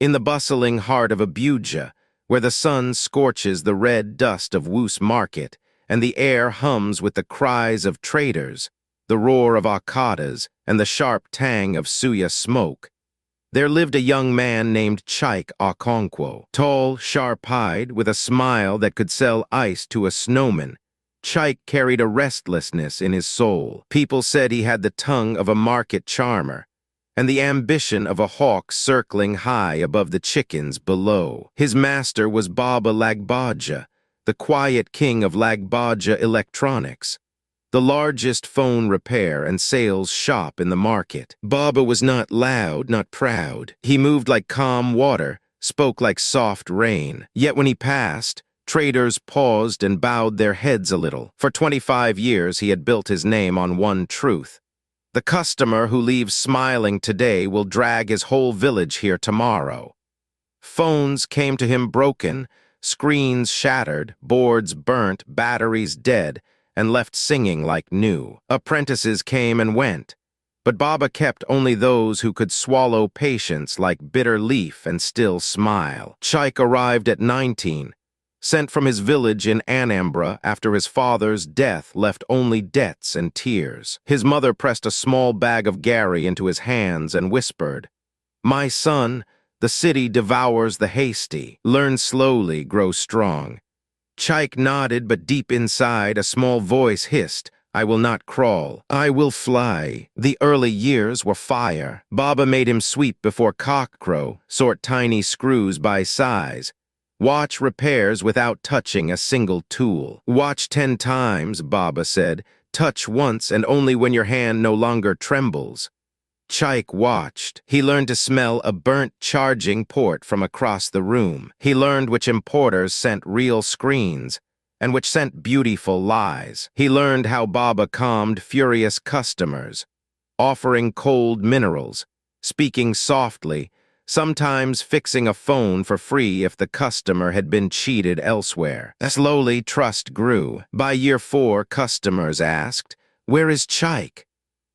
in the bustling heart of Abuja, where the sun scorches the red dust of Woos Market, and the air hums with the cries of traders, the roar of akadas, and the sharp tang of suya smoke, there lived a young man named Chike Okonkwo. Tall, sharp-eyed, with a smile that could sell ice to a snowman, Chike carried a restlessness in his soul. People said he had the tongue of a market charmer, and the ambition of a hawk circling high above the chickens below. His master was Baba Lagbaja, the quiet king of Lagbaja Electronics, the largest phone repair and sales shop in the market. Baba was not loud, not proud. He moved like calm water, spoke like soft rain. Yet when he passed, traders paused and bowed their heads a little. For 25 years he had built his name on one truth: the customer who leaves smiling today will drag his whole village here tomorrow. Phones came to him broken, screens shattered, boards burnt, batteries dead, and left singing like new. Apprentices came and went, but Baba kept only those who could swallow patience like bitter leaf and still smile. Chike arrived at 19, sent from his village in Anambra after his father's death left only debts and tears. His mother pressed a small bag of Gary into his hands and whispered, "My son, the city devours the hasty. Learn slowly, grow strong." Chike nodded, but deep inside a small voice hissed, "I will not crawl, I will fly." The early years were fire. Baba made him sweep before cockcrow, sort tiny screws by size, watch repairs without touching a single tool. "Watch 10 times, Baba said. Touch once and only when your hand no longer trembles." Chike watched. He learned to smell a burnt charging port from across the room. He learned which importers sent real screens and which sent beautiful lies. He learned how Baba calmed furious customers, offering cold minerals, speaking softly, sometimes fixing a phone for free if the customer had been cheated elsewhere. Slowly, trust grew. By year 4, customers asked, "Where is Chike?"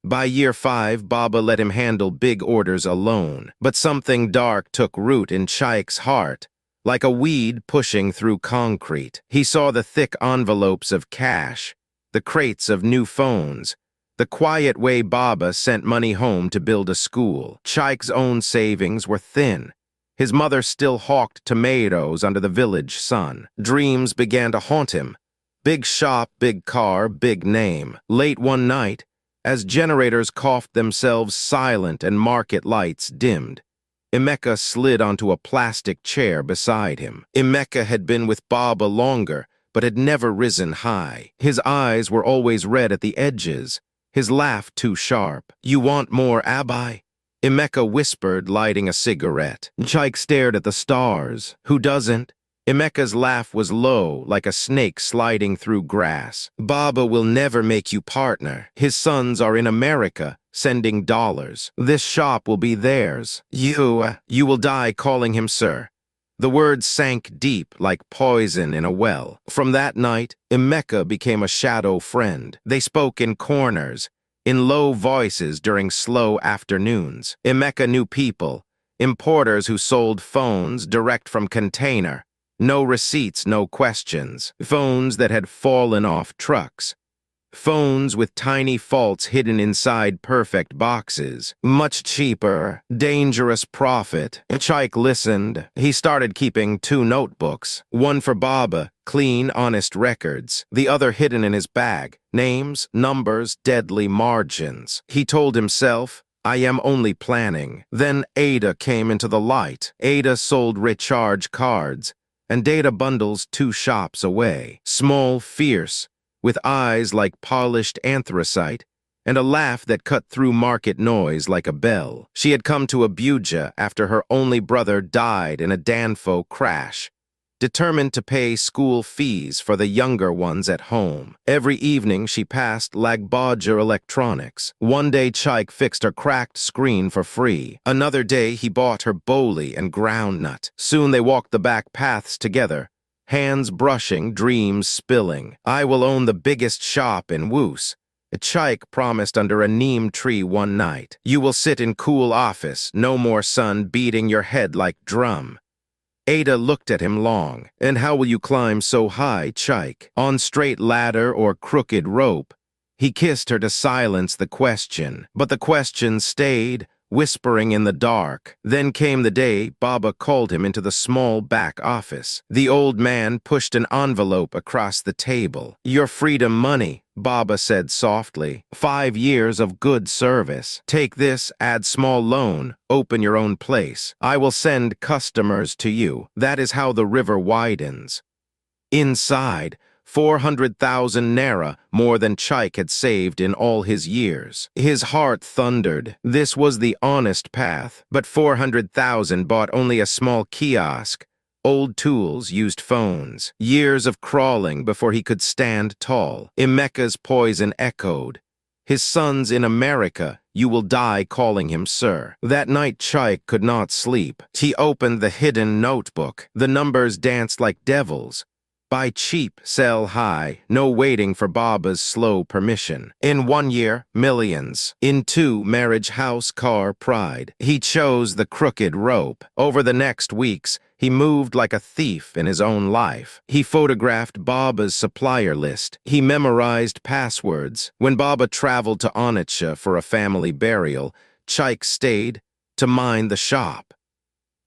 By year 5, Baba let him handle big orders alone. But something dark took root in Chike's heart, like a weed pushing through concrete. He saw the thick envelopes of cash, the crates of new phones, the quiet way Baba sent money home to build a school. Chike's own savings were thin. His mother still hawked tomatoes under the village sun. Dreams began to haunt him. Big shop, big car, big name. Late one night, as generators coughed themselves silent and market lights dimmed, Emeka slid onto a plastic chair beside him. Emeka had been with Baba longer, but had never risen high. His eyes were always red at the edges, his laugh too sharp. "You want more, Abai?" Emeka whispered, lighting a cigarette. Chike stared at the stars. Who doesn't? Emeka's laugh was low, like a snake sliding through grass. "Baba will never make you partner. His sons are in America, sending dollars. This shop will be theirs. You will die calling him sir." The words sank deep like poison in a well. From that night, Emeka became a shadow friend. They spoke in corners, in low voices during slow afternoons. Emeka knew people, importers who sold phones direct from container. No receipts, no questions. Phones that had fallen off trucks. Phones with tiny faults hidden inside perfect boxes. Much cheaper, dangerous profit. Chike listened. He started keeping 2 notebooks. One for Baba, clean, honest records. The other hidden in his bag. Names, numbers, deadly margins. He told himself, "I am only planning." Then Ada came into the light. Ada sold recharge cards and data bundles 2 shops away. Small, fierce, with eyes like polished anthracite, and a laugh that cut through market noise like a bell. She had come to Abuja after her only brother died in a Danfo crash, determined to pay school fees for the younger ones at home. Every evening she passed Lagbaja Electronics. One day Chike fixed her cracked screen for free. Another day he bought her boli and groundnut. Soon they walked the back paths together, hands brushing, dreams spilling. "I will own the biggest shop in Woos, Chaik promised under a neem tree one night. You will sit in cool office, no more sun beating your head like drum. Ada looked at him long. And how will you climb so high, Chaik? On straight ladder or crooked rope? He kissed her to silence the question, but the question stayed, whispering in the dark. Then came the day Baba called him into the small back office. The old man pushed an envelope across the table. Your freedom money, Baba said softly. 5 years of good service. Take this, add small loan, open your own place. I will send customers to you. That is how the river widens. Inside, 400,000 naira, more than Chaik had saved in all his years. His heart thundered. This was the honest path, but 400,000 bought only a small kiosk. Old tools, used phones. Years of crawling before he could stand tall. Emeka's poison echoed. His son's in America. You will die calling him sir. That night Chaik could not sleep. He opened the hidden notebook. The numbers danced like devils. Buy cheap, sell high, no waiting for Baba's slow permission. In 1 year, millions. In 2, marriage, house, car, pride. He chose the crooked rope. Over the next weeks, he moved like a thief in his own life. He photographed Baba's supplier list. He memorized passwords. When Baba traveled to Onitsha for a family burial, Chaik stayed to mind the shop.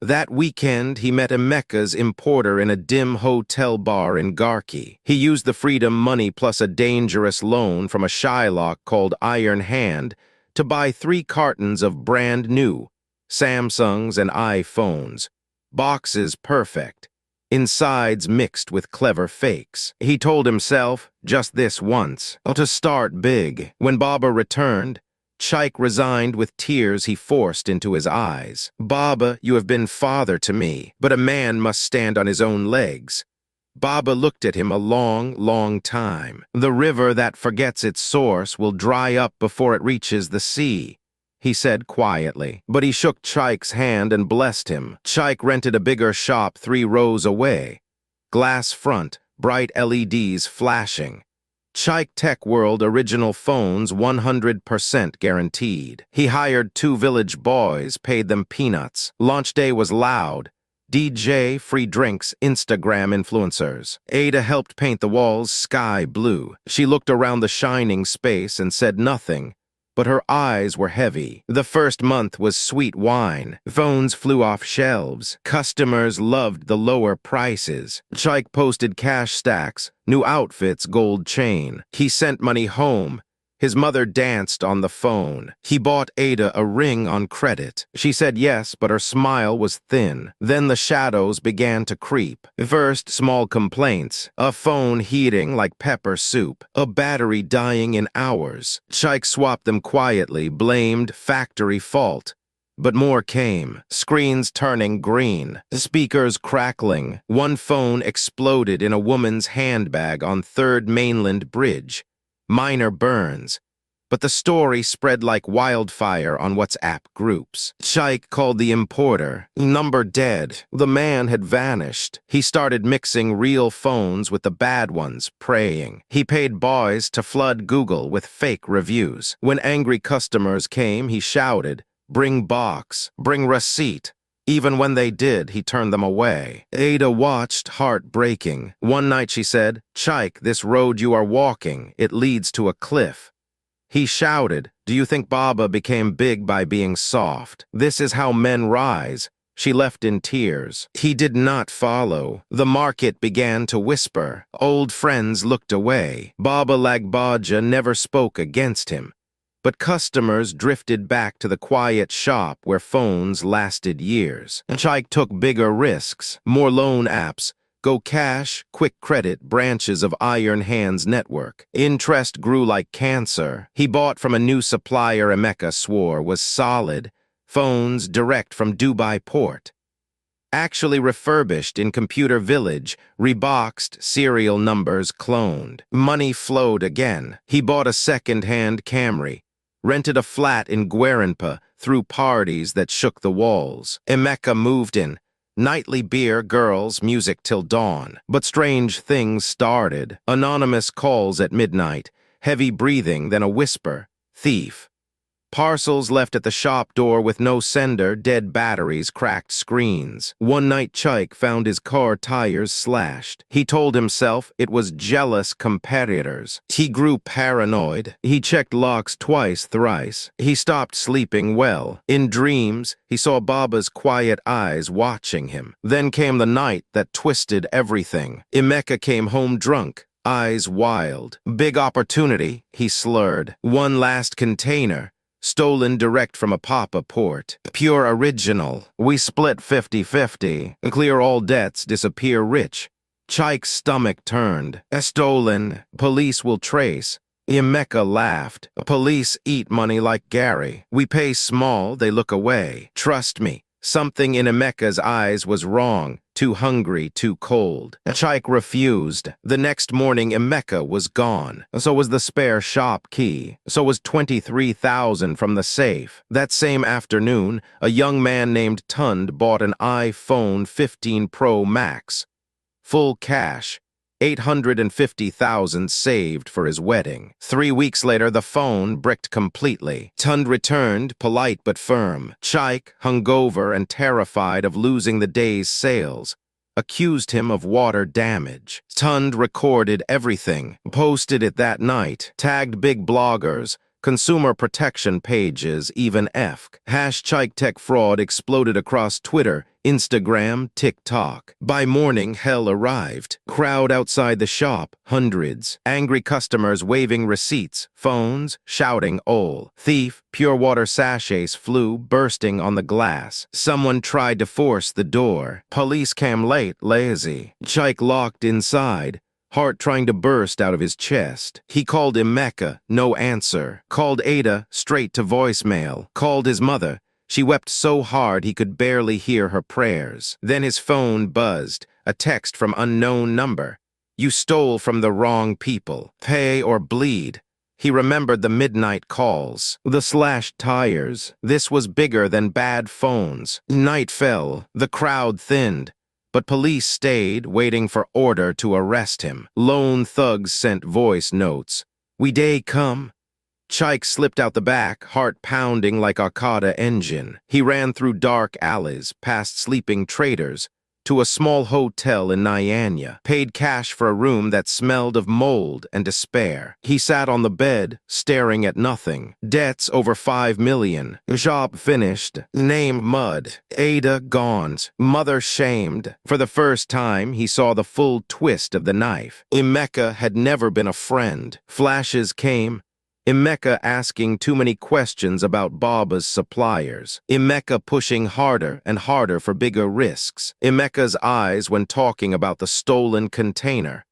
That weekend, he met Emeka's importer in a dim hotel bar in Garki. He used the freedom money plus a dangerous loan from a Shylock called Iron Hand to buy 3 cartons of brand new Samsungs and iPhones. Boxes perfect. Insides mixed with clever fakes. He told himself, just this once, to start big. When Baba returned, Chaik resigned with tears he forced into his eyes. Baba, you have been father to me, but a man must stand on his own legs. Baba looked at him a long, long time. The river that forgets its source will dry up before it reaches the sea, he said quietly. But he shook Chaik's hand and blessed him. Chaik rented a bigger shop 3 rows away. Glass front, bright LEDs flashing. Chaik Tech World original phones 100% guaranteed. He hired 2 village boys, paid them peanuts. Launch day was loud. DJ, free drinks, Instagram influencers. Ada helped paint the walls sky blue. She looked around the shining space and said nothing, but her eyes were heavy. The first month was sweet wine. Phones flew off shelves. Customers loved the lower prices. Chaik posted cash stacks, new outfits, gold chain. He sent money home. His mother danced on the phone. He bought Ada a ring on credit. She said yes, but her smile was thin. Then the shadows began to creep. First, small complaints. A phone heating like pepper soup. A battery dying in hours. Chaik swapped them quietly, blamed factory fault. But more came. Screens turning green. Speakers crackling. One phone exploded in a woman's handbag on 3rd Mainland Bridge. Minor burns, but the story spread like wildfire on WhatsApp groups. Chaik called the importer. Number dead. The man had vanished. He started mixing real phones with the bad ones, praying. He paid boys to flood Google with fake reviews. When angry customers came, he shouted, "Bring box, bring receipt." Even when they did, he turned them away. Ada watched, heartbreaking. One night she said, "Chaik, this road you are walking, it leads to a cliff." He shouted, "Do you think Baba became big by being soft? This is how men rise." She left in tears. He did not follow. The market began to whisper. Old friends looked away. Baba Lagbaja never spoke against him. But customers drifted back to the quiet shop where phones lasted years. Chaik took bigger risks, more loan apps, Go Cash, Quick Credit branches of Iron Hand's network. Interest grew like cancer. He bought from a new supplier Emeka swore was solid, phones direct from Dubai port. Actually refurbished in Computer Village, reboxed, serial numbers cloned. Money flowed again. He bought a second-hand Camry. Rented a flat in Guaranpa, threw parties that shook the walls. Emeka moved in. Nightly beer, girls, music till dawn. But strange things started. Anonymous calls at midnight. heavy breathing, then a whisper, "Thief." Parcels left at the shop door with no sender, dead batteries, cracked screens. One night Chike found his car tires slashed. He told himself it was jealous competitors. He grew paranoid. He checked locks twice, thrice. He stopped sleeping well. In dreams, he saw Baba's quiet eyes watching him. Then came the night that twisted everything. Emeka came home drunk, eyes wild. Big opportunity, he slurred. One last container. Stolen direct from a Papa port. Pure original. We split 50-50. Clear all debts, disappear rich. Chike's stomach turned. Stolen. Police will trace. Emeka laughed. Police eat money like Gary. We pay small, they look away. Trust me. Something in Emeka's eyes was wrong. Too hungry, too cold. Chike refused. The next morning, Emeka was gone. So was the spare shop key. So was 23,000 from the safe. That same afternoon, a young man named Tund bought an iPhone 15 Pro Max. Full cash. 850,000 saved for his wedding. 3 weeks later, the phone bricked completely. Tund returned, polite but firm. Chike, hungover and terrified of losing the day's sales, accused him of water damage. Tund recorded everything, posted it that night, tagged big bloggers, consumer protection pages, even EFK. # Tech fraud exploded across Twitter, Instagram, TikTok. By morning, hell arrived. Crowd outside the shop, hundreds. Angry customers waving receipts, phones, shouting "Ol." Thief, pure water sachets flew, bursting on the glass. Someone tried to force the door. Police came late, lazy. Chike locked inside, heart trying to burst out of his chest. He called Emeka, no answer. Called Ada, straight to voicemail. Called his mother. She wept so hard he could barely hear her prayers. Then his phone buzzed, a text from unknown number. "You stole from the wrong people. Pay or bleed." He remembered the midnight calls, the slashed tires. This was bigger than bad phones. Night fell, the crowd thinned. But police stayed, waiting for order to arrest him. Lone thugs sent voice notes. "We day come." Chike slipped out the back, heart pounding like Arcada engine. He ran through dark alleys, past sleeping traders, to a small hotel in Nyanya, paid cash for a room that smelled of mold and despair. He sat on the bed, staring at nothing. Debts over 5 million. Job finished. Name mud. Ada gone. Mother shamed. For the first time, he saw the full twist of the knife. Emeka had never been a friend. Flashes came. Emeka asking too many questions about Baba's suppliers. Emeka pushing harder and harder for bigger risks. Emeka's eyes when talking about the stolen container.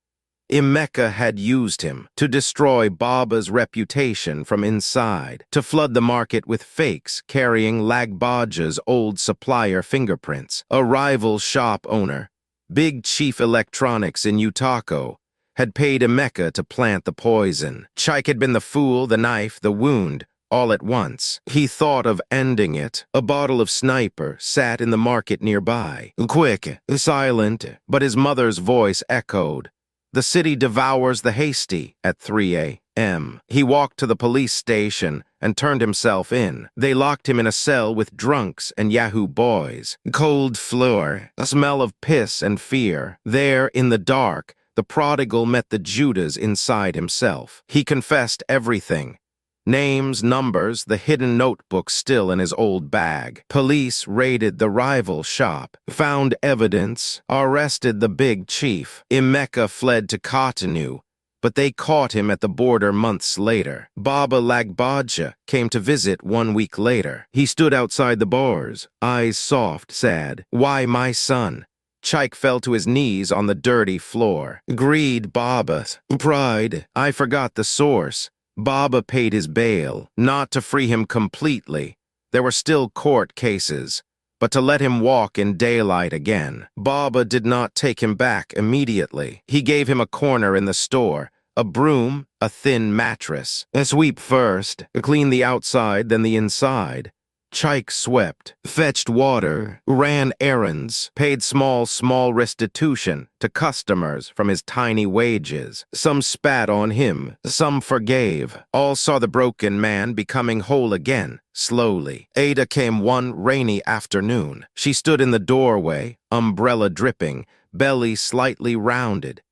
Emeka had used him to destroy Baba's reputation from inside, to flood the market with fakes carrying Lagbaja's old supplier fingerprints. A rival shop owner, Big Chief Electronics in Utako, had paid Emeka to plant the poison. Chike had been the fool, the knife, the wound, all at once. He thought of ending it. A bottle of Sniper sat in the market nearby. Quick, silent, but his mother's voice echoed. The city devours the hasty at 3 a.m. He walked to the police station and turned himself in. They locked him in a cell with drunks and Yahoo boys. Cold floor, a smell of piss and fear. There, in the dark, the prodigal met the Judas inside himself. He confessed everything. Names, numbers, the hidden notebook still in his old bag. Police raided the rival shop, found evidence, arrested the big chief. Emeka fled to Cotonou, but they caught him at the border months later. Baba Lagbaja came to visit 1 week later. He stood outside the bars, eyes soft, sad. "Why, my son?" Chike fell to his knees on the dirty floor. Greed, Baba. Pride. I forgot the source. Baba paid his bail, not to free him completely. There were still court cases, but to let him walk in daylight again. Baba did not take him back immediately. He gave him a corner in the store, a broom, a thin mattress. Sweep first, clean the outside, then the inside. Chike swept, fetched water, ran errands, paid small restitution to customers from his tiny wages. Some spat on him, some forgave. All saw the broken man becoming whole again, slowly. Ada came one rainy afternoon. She stood in the doorway, umbrella dripping, belly slightly rounded.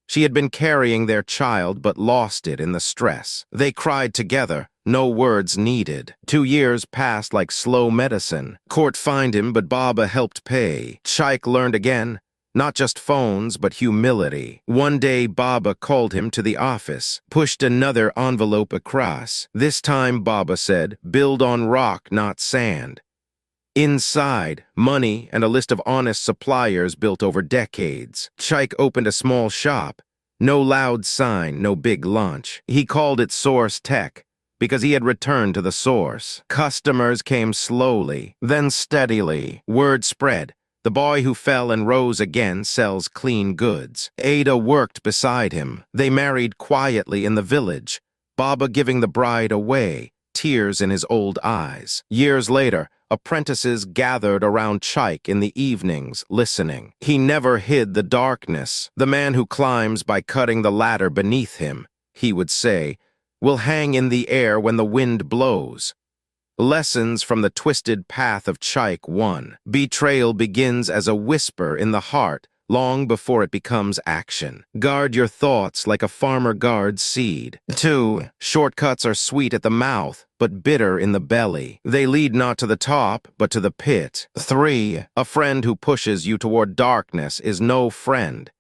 She had been carrying their child but lost it in the stress. They cried together, no words needed. 2 years passed like slow medicine. Court fined him, but Baba helped pay. Chike learned again, not just phones, but humility. One day, Baba called him to the office, pushed another envelope across. This time, Baba said, "Build on rock, not sand." Inside, money and a list of honest suppliers built over decades. Chike opened a small shop. No loud sign, no big launch. He called it Source Tech, because he had returned to the source. Customers came slowly, then steadily. Word spread. The boy who fell and rose again sells clean goods. Ada worked beside him. They married quietly in the village, Baba giving the bride away, tears in his old eyes. Years later, apprentices gathered around Chike in the evenings, listening. He never hid the darkness. The man who climbs by cutting the ladder beneath him, he would say, will hang in the air when the wind blows. Lessons from the twisted path of Chike 1. Betrayal begins as a whisper in the heart, long before it becomes action. Guard your thoughts like a farmer guards seed. 2. Shortcuts are sweet at the mouth, but bitter in the belly. They lead not to the top, but to the pit. 3. A friend who pushes you toward darkness is no friend.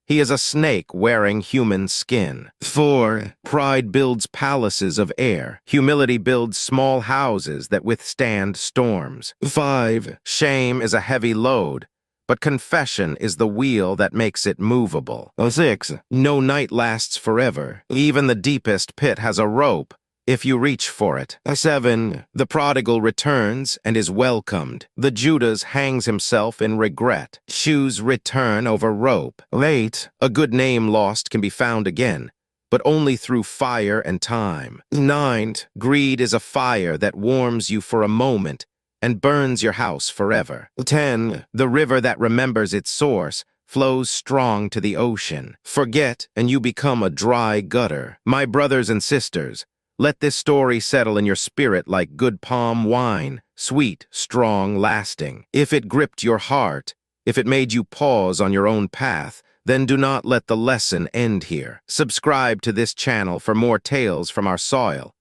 He is a snake wearing human skin. 4. Pride builds palaces of air. Humility builds small houses that withstand storms. 5. Shame is a heavy load, but confession is the wheel that makes it movable. 6. No night lasts forever. Even the deepest pit has a rope, if you reach for it. 7. The prodigal returns and is welcomed. The Judas hangs himself in regret. Choose return over rope. 8. A good name lost can be found again, but only through fire and time. 9. Greed is a fire that warms you for a moment and burns your house forever. 10. The river that remembers its source flows strong to the ocean. Forget, and you become a dry gutter. My brothers and sisters, let this story settle in your spirit like good palm wine, sweet, strong, lasting. If it gripped your heart, if it made you pause on your own path, then do not let the lesson end here. Subscribe to this channel for more tales from our soil.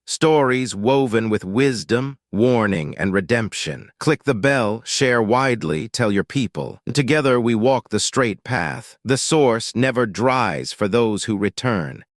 Stories woven with wisdom, warning, and redemption. Click the bell, share widely, tell your people. Together we walk the straight path. The source never dries for those who return.